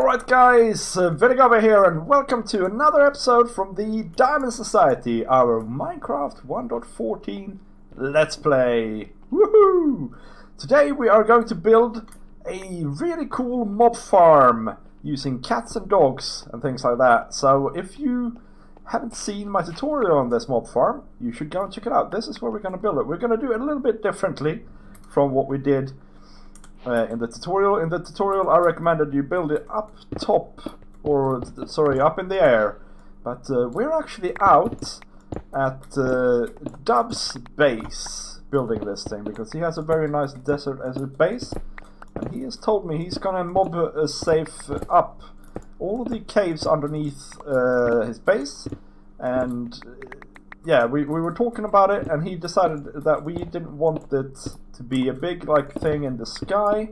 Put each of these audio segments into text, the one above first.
Alright guys, Vidargavia here and welcome to another episode from the Diamond Society, our Minecraft 1.14 Let's Play. Woohoo! Today we are going to build a really cool mob farm using cats and dogs and things like that. So if you haven't seen my tutorial on this mob farm, you should go and check it out. This is where we're going to build it. We're going to do it a little bit differently from what we did in the tutorial. In the tutorial I recommended you build it up top, or sorry, up in the air. But we're actually out at Dub's base building this thing, because he has a very nice desert as a base. And he has told me he's gonna mob safe up all of the caves underneath his base. And yeah, we were talking about it, and he decided that we didn't want it to be a big thing in the sky.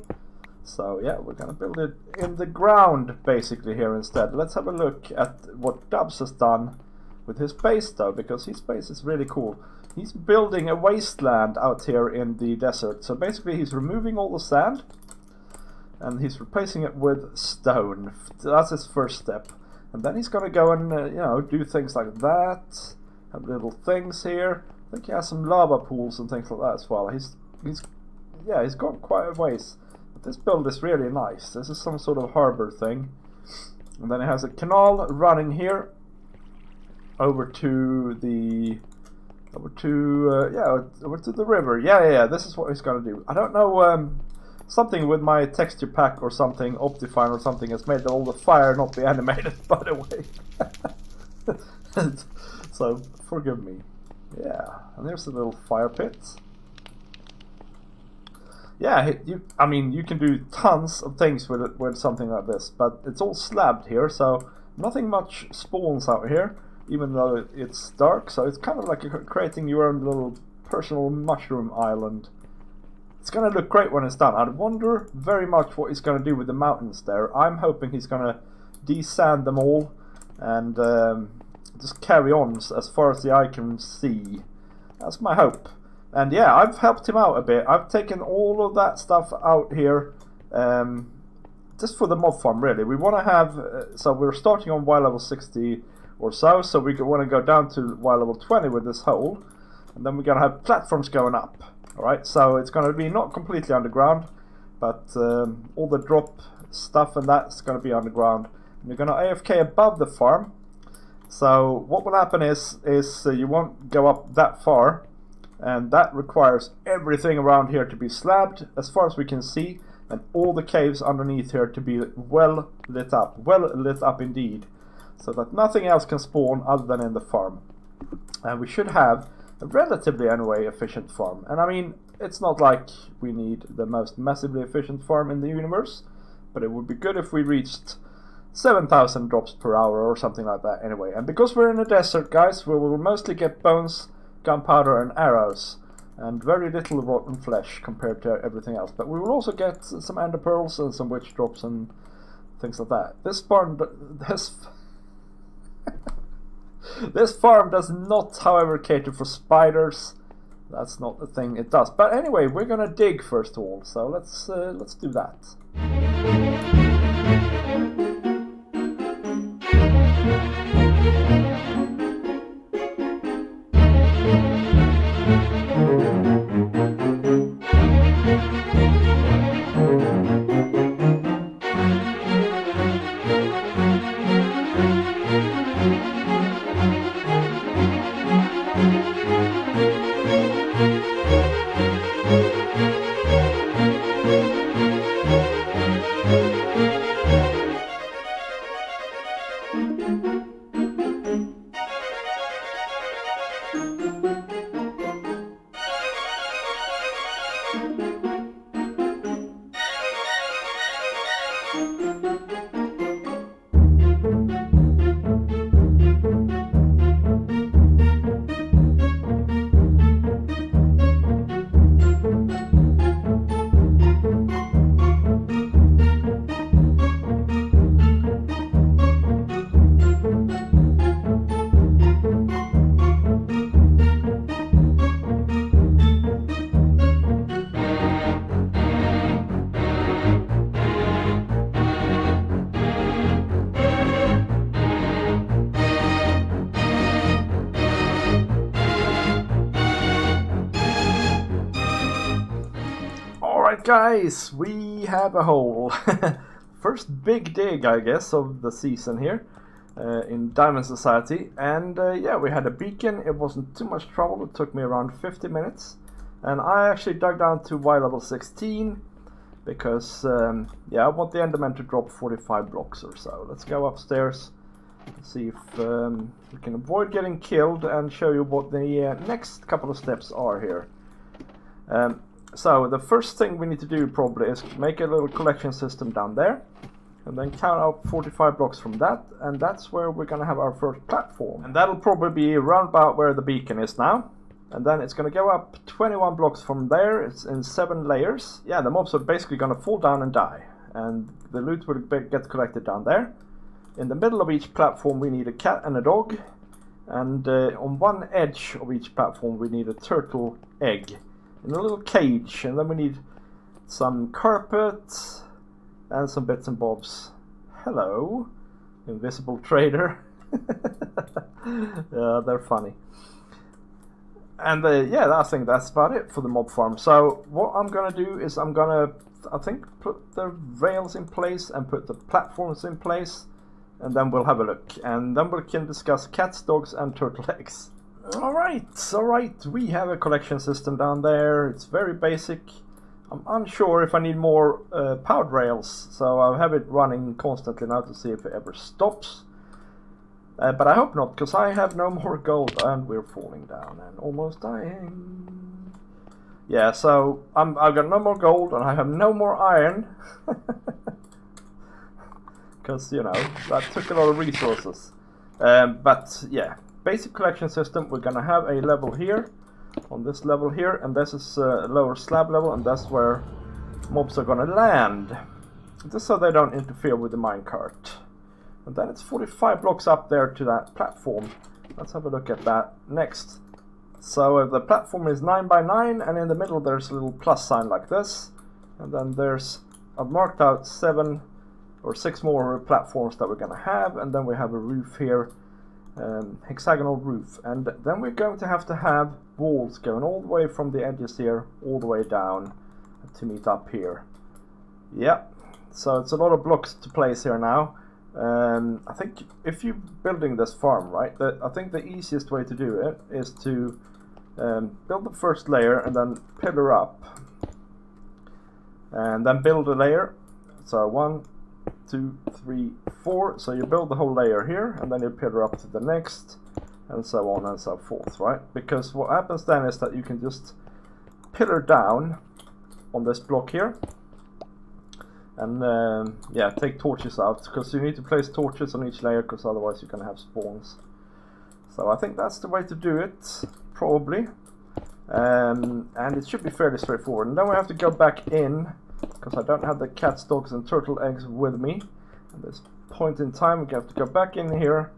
So yeah, we're gonna build it in the ground basically here instead. Let's have a look at what Dubs has done with his base though, because his base is really cool. He's building a wasteland out here in the desert. So basically he's removing all the sand and he's replacing it with stone. That's his first step. And then he's gonna go and you know, do things like that. Have little things here. I think he has some lava pools and things like that as well. He's gone quite a ways. But this build is really nice. This is some sort of harbor thing. And then it has a canal running here over to the river. Yeah. This is what he's gonna do. I don't know. Something with my texture pack or something, Optifine or something, has made all the fire not be animated. By the way. So forgive me. Yeah, and there's a little fire pit. Yeah, I mean, you can do tons of things with it, with something like this, but it's all slabbed here, so nothing much spawns out here, even though it's dark. So it's kind of like you're creating your own little personal mushroom island. It's gonna look great when it's done. I wonder very much what he's gonna do with the mountains there. I'm hoping he's gonna desand them all and just carry on as far as the eye can see. That's my hope. And yeah, I've helped him out a bit. I've taken all of that stuff out here just for the mob farm, really. We want to have so we're starting on Y level 60 or so we want to go down to Y level 20 with this hole, and then we're going to have platforms going up. Alright, so it's going to be not completely underground, but all the drop stuff and that's going to be underground. And you're going to AFK above the farm. So what will happen is you won't go up that far, and that requires everything around here to be slabbed as far as we can see, and all the caves underneath here to be well lit up indeed, so that nothing else can spawn other than in the farm. And we should have a relatively anyway efficient farm. And I mean, it's not like we need the most massively efficient farm in the universe, but it would be good if we reached 7,000 drops per hour or something like that anyway. And because we're in a desert, guys, we will mostly get bones, gunpowder and arrows, and very little rotten flesh compared to everything else. But we will also get some ender pearls and some witch drops and things like that. This farm does not, however, cater for spiders. That's not the thing it does. But anyway, we're gonna dig first of all, so let's do that. Alright guys, we have a hole. First big dig, I guess, of the season here in Diamond Society. And yeah, we had a beacon. It wasn't too much trouble. It took me around 50 minutes. And I actually dug down to Y level 16 because yeah, I want the Enderman to drop 45 blocks or so. Let's go upstairs and see if we can avoid getting killed and show you what the next couple of steps are here. So the first thing we need to do probably is make a little collection system down there and then count out 45 blocks from that, and that's where we're going to have our first platform. And that'll probably be around about where the beacon is now. And then it's going to go up 21 blocks from there. It's in 7 layers. Yeah, the mobs are basically going to fall down and die, and the loot will get collected down there. In the middle of each platform we need a cat and a dog, and on one edge of each platform we need a turtle egg in a little cage, and then we need some carpet and some bits and bobs. Hello, invisible trader. Yeah, they're funny. And yeah, I think that's about it for the mob farm. So what I'm gonna do is I'm gonna, I think, put the rails in place and put the platforms in place, and then we'll have a look, and then we can discuss cats, dogs and turtle eggs. Alright, we have a collection system down there. It's very basic. I'm unsure if I need more powered rails, so I'll have it running constantly now to see if it ever stops. But I hope not, because I have no more gold and we're falling down and almost dying. Yeah, so I've got no more gold and I have no more iron. Because, you know, that took a lot of resources. But yeah, basic collection system. We're gonna have a level here, on this level here, and this is a lower slab level, and that's where mobs are gonna land, just so they don't interfere with the minecart. And then it's 45 blocks up there to that platform. Let's have a look at that next. So the platform is 9 by 9, and in the middle there's a little plus sign like this, and then there's, I've marked out 7 or 6 more platforms that we're gonna have, and then we have a roof here. Hexagonal roof, and then we're going to have walls going all the way from the edges here all the way down to meet up here. Yeah, so it's a lot of blocks to place here now. I think if you're building this farm, right, I think the easiest way to do it is to build the first layer and then pillar up, and then build a layer. So 1, 2, 3, 4. So you build the whole layer here, and then you pillar up to the next, and so on and so forth, right? Because what happens then is that you can just pillar down on this block here, and yeah, take torches out, because you need to place torches on each layer, because otherwise you're gonna have spawns. So I think that's the way to do it, probably, and it should be fairly straightforward. And then we have to go back in, because I don't have the cats, dogs and turtle eggs with me at this point in time. We have to go back in here,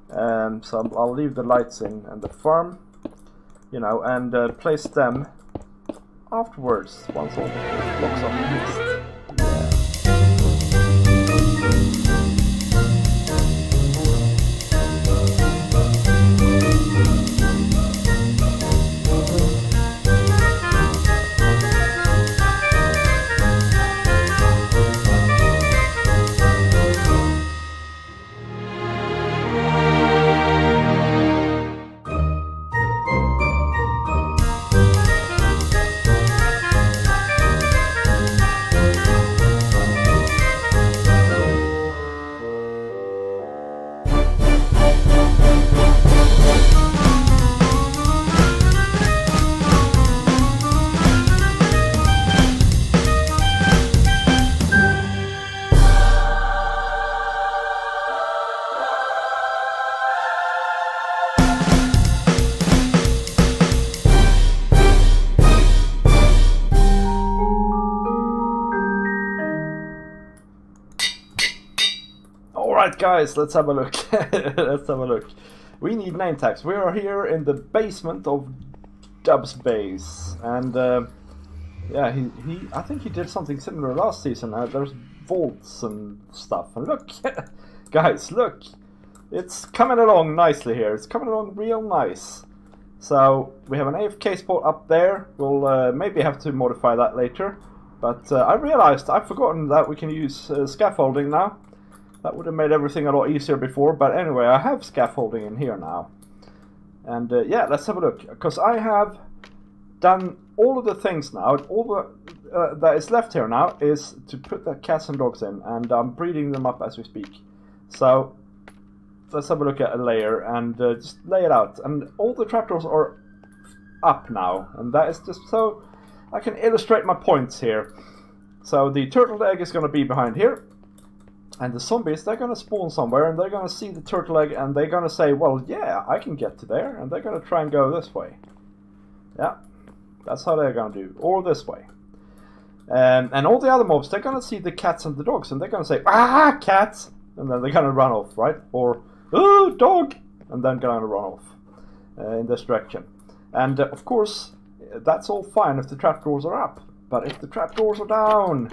so I'll leave the lights in and the farm, you know, and place them afterwards once all the blocks are placed. Alright guys, let's have a look. Let's have a look. We need name tags. We are here in the basement of Dub's base, and yeah, I think he did something similar last season. There's vaults and stuff, and look, guys, look, it's coming along nicely here. It's coming along real nice. So we have an AFK spot up there. We'll maybe have to modify that later. But I realized I've forgotten that we can use scaffolding now. That would have made everything a lot easier before, but anyway, I have scaffolding in here now. And yeah, let's have a look, because I have done all of the things now. All the that is left here now is to put the cats and dogs in, and I'm breeding them up as we speak. So let's have a look at a layer and just lay it out. And all the trapdoors are up now, and that is just so I can illustrate my points here. So the turtle egg is going to be behind here, and the zombies, they're going to spawn somewhere, and they're going to see the turtle egg, and they're going to say, well, yeah, I can get to there, and they're going to try and go this way. Yeah, that's how they're going to do, or this way. And all the other mobs, they're going to see the cats and the dogs, and they're going to say, ah, cats, and then they're going to run off, right? Or, oh, dog, and then going to run off in this direction. And of course, that's all fine if the trapdoors are up, but if the trapdoors are down,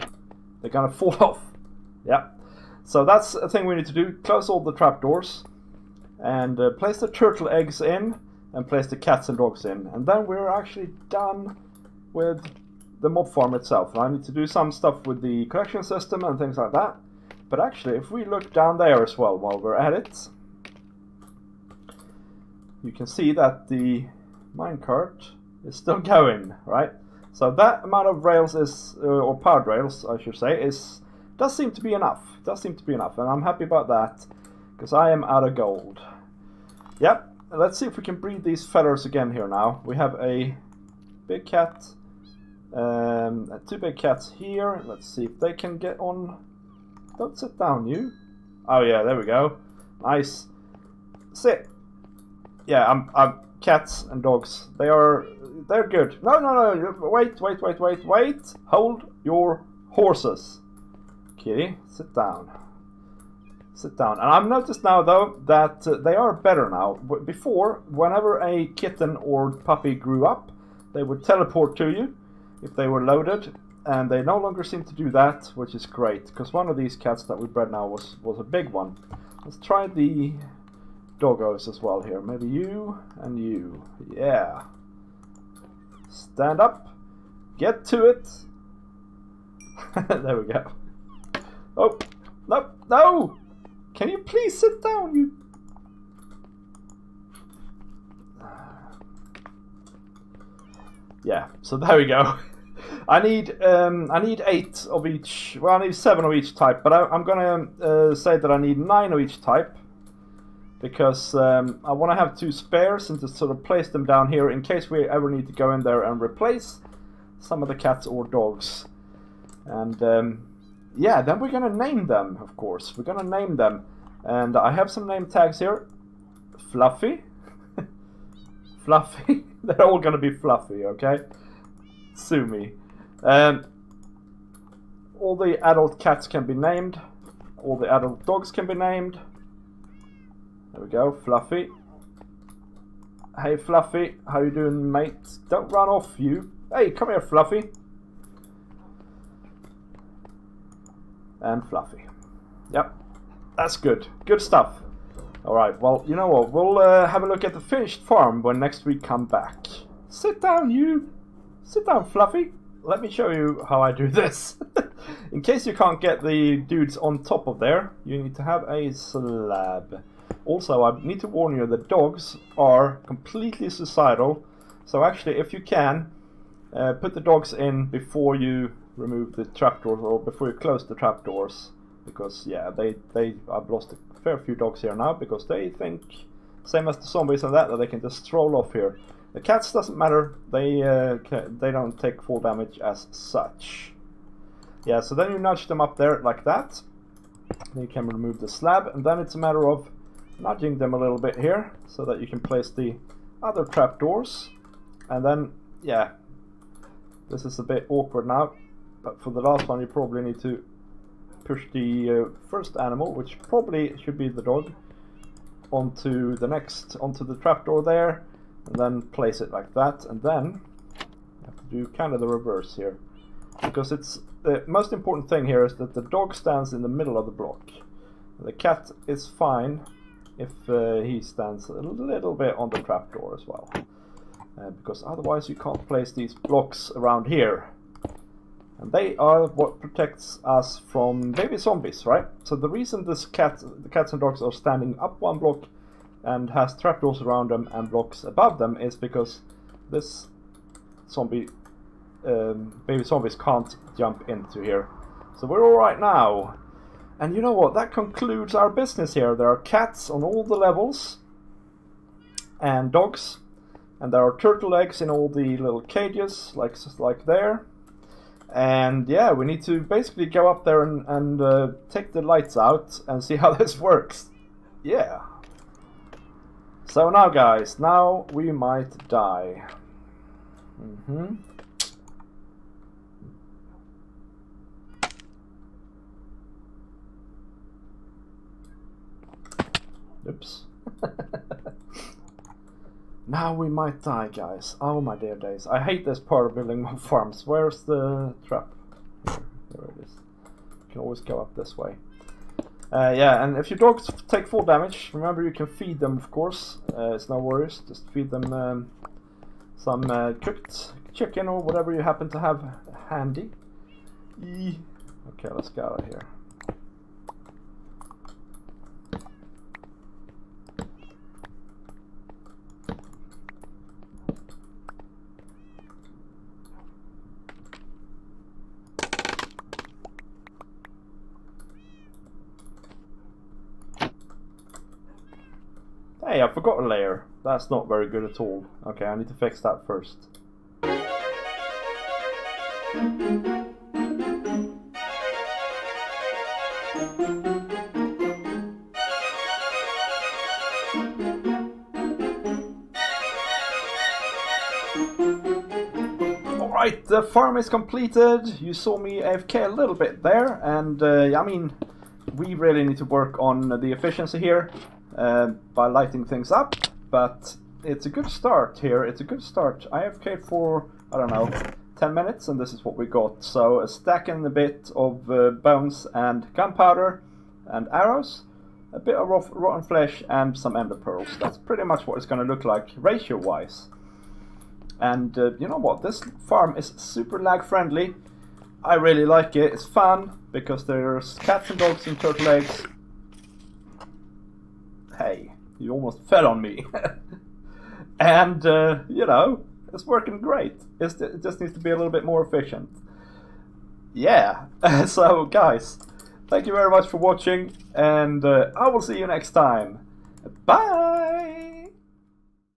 they're going to fall off. Yeah. So that's a thing we need to do. Close all the trapdoors and place the turtle eggs in and place the cats and dogs in. And then we're actually done with the mob farm itself. I need to do some stuff with the collection system and things like that. But actually, if we look down there as well while we're at it, you can see that the minecart is still going, right? So that amount of rails is, or powered rails, I should say, does seem to be enough. Does seem to be enough, and I'm happy about that, because I am out of gold. Yep, let's see if we can breed these fellers again here now. We have a big cat, two big cats here. Let's see if they can get on. Don't sit down, you. Oh yeah, there we go. Nice. Sit. Yeah, I'm cats and dogs. They're good. No. Wait. Hold your horses. Kitty, sit down. Sit down. And I've noticed now, though, that they are better now. Before, whenever a kitten or puppy grew up, they would teleport to you if they were loaded, and they no longer seem to do that, which is great, because one of these cats that we bred now was a big one. Let's try the doggos as well here. Maybe you and you. Yeah. Stand up. Get to it. There we go. Oh, no! Can you please sit down, you? Yeah, so there we go. I need 8 of each. Well, I need 7 of each type, but I'm gonna say that I need 9 of each type, because I want to have 2 spares and to sort of place them down here in case we ever need to go in there and replace some of the cats or dogs. And yeah, then we're gonna name them, of course. We're gonna name them, and I have some name tags here. Fluffy, Fluffy. They're all gonna be Fluffy, okay? Sue me. All the adult cats can be named. All the adult dogs can be named. There we go, Fluffy. Hey, Fluffy, how you doing, mate? Don't run off, you. Hey, come here, Fluffy. And Fluffy. Yep, that's good. Good stuff. Alright, well, you know what? We'll have a look at the finished farm when next we come back. Sit down, you. Sit down, Fluffy. Let me show you how I do this. In case you can't get the dudes on top of there, you need to have a slab. Also, I need to warn you, the dogs are completely suicidal. So actually, if you can, put the dogs in before you remove the trapdoors, or before you close the trapdoors, because yeah, I've lost a fair few dogs here now, because they think, same as the zombies and that they can just stroll off here. The cats doesn't matter, they don't take full damage as such. Yeah, so then you nudge them up there like that, then you can remove the slab, and then it's a matter of nudging them a little bit here so that you can place the other trapdoors. And then yeah, this is a bit awkward now, but for the last one you probably need to push the first animal, which probably should be the dog, onto the trapdoor there, and then place it like that. And then you have to do kind of the reverse here, because it's the most important thing here is that the dog stands in the middle of the block. The cat is fine if he stands a little bit on the trapdoor as well, because otherwise you can't place these blocks around here. And they are what protects us from baby zombies, right? So the reason the cats and dogs are standing up one block and has trapdoors around them and blocks above them is because this baby zombies can't jump into here. So we're alright now. And you know what? That concludes our business here. There are cats on all the levels and dogs, and there are turtle eggs in all the little cages, like there. And yeah, we need to basically go up there and take the lights out and see how this works. Yeah. So now guys, now we might die. Oops. Now we might die, guys. Oh my dear days. I hate this part of building mob farms. Where's the trap? Here it is. You can always go up this way. Yeah, and if your dogs take full damage, remember you can feed them, of course. It's no worries. Just feed them some cooked chicken or whatever you happen to have handy. Okay, let's get out of here. Hey, I forgot a layer. That's not very good at all. Okay, I need to fix that first. Alright, the farm is completed. You saw me AFK a little bit there, and I mean, we really need to work on the efficiency here. By lighting things up, but it's a good start here. It's a good start. I have AFK'd for, I don't know, 10 minutes, and this is what we got. So a stack and a bit of bones and gunpowder and arrows, a bit of rotten flesh and some ender pearls. That's pretty much what it's going to look like ratio wise. And you know what, this farm is super lag friendly. I really like it. It's fun because there's cats and dogs and turtle eggs. Hey, you almost fell on me. And, you know, it's working great. It just needs to be a little bit more efficient. Yeah, so guys, thank you very much for watching, and I will see you next time. Bye!